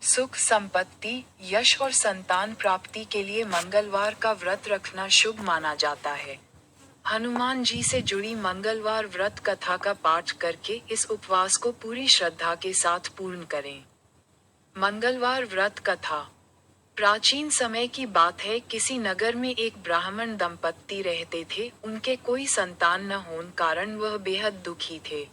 सुख संपत्ति, यश और संतान प्राप्ति के लिए मंगलवार का व्रत रखना शुभ माना जाता है। हनुमान जी से जुड़ी मंगलवार व्रत कथा का पाठ करके इस उपवास को पूरी श्रद्धा के साथ पूर्ण करें। मंगलवार व्रत कथा। प्राचीन समय की बात है, किसी नगर में एक ब्राह्मण दंपत्ति रहते थे। उनके कोई संतान न होने कारण वह बेहद दुखी थे।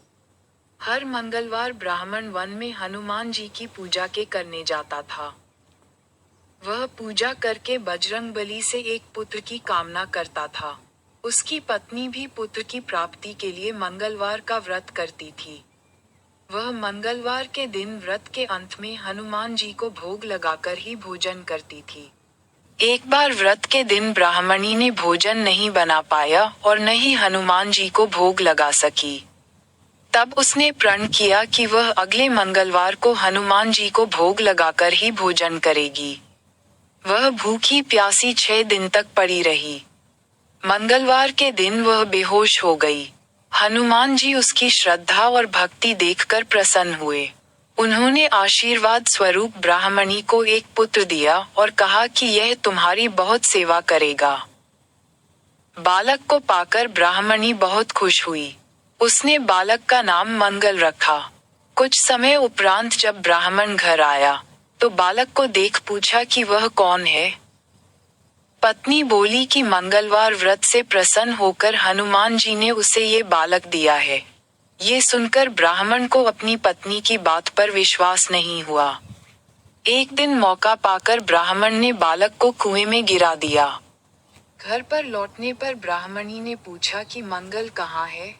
हर मंगलवार ब्राह्मण वन में हनुमान जी की पूजा के करने जाता था। वह पूजा करके बजरंगबली से एक पुत्र की कामना करता था। उसकी पत्नी भी पुत्र की प्राप्ति के लिए मंगलवार का व्रत करती थी। वह मंगलवार के दिन व्रत के अंत में हनुमान जी को भोग लगाकर ही भोजन करती थी। एक बार व्रत के दिन ब्राह्मणी ने भोजन नहीं बना पाया और न ही हनुमान जी को भोग लगा सकी। तब उसने प्रण किया कि वह अगले मंगलवार को हनुमान जी को भोग लगाकर ही भोजन करेगी। वह भूखी प्यासी 6 दिन तक पड़ी रही। मंगलवार के दिन वह बेहोश हो गई। हनुमान जी उसकी श्रद्धा और भक्ति देखकर प्रसन्न हुए। उन्होंने आशीर्वाद स्वरूप ब्राह्मणी को एक पुत्र दिया और कहा कि यह तुम्हारी बहुत सेवा करेगा। बालक को पाकर ब्राह्मणी बहुत खुश हुई। उसने बालक का नाम मंगल रखा। कुछ समय उपरांत जब ब्राह्मण घर आया, तो बालक को देख पूछा कि वह कौन है। पत्नी बोली कि मंगलवार व्रत से प्रसन्न होकर हनुमान जी ने उसे ये बालक दिया है। ये सुनकर ब्राह्मण को अपनी पत्नी की बात पर विश्वास नहीं हुआ। एक दिन मौका पाकर ब्राह्मण ने बालक को कुएं में गिरा दिया। घर पर लौटने पर ब्राह्मणी ने पूछा कि मंगल कहाँ है।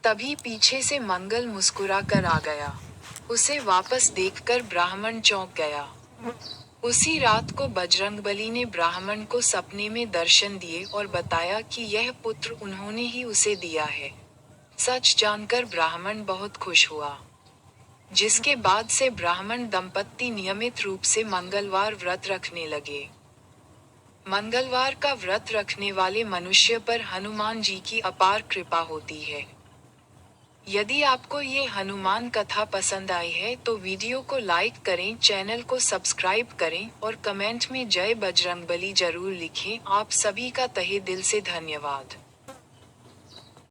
तभी पीछे से मंगल मुस्कुरा कर आ गया। उसे वापस देखकर ब्राह्मण चौंक गया। उसी रात को बजरंगबली ने ब्राह्मण को सपने में दर्शन दिए और बताया कि यह पुत्र उन्होंने ही उसे दिया है। सच जानकर ब्राह्मण बहुत खुश हुआ, जिसके बाद से ब्राह्मण दंपत्ति नियमित रूप से मंगलवार व्रत रखने लगे। मंगलवार का व्रत रखने वाले मनुष्य पर हनुमान जी की अपार कृपा होती है। यदि आपको ये हनुमान कथा पसंद आई है तो वीडियो को लाइक करें, चैनल को सब्सक्राइब करें और कमेंट में जय बजरंगबली जरूर लिखें। आप सभी का तहे दिल से धन्यवाद।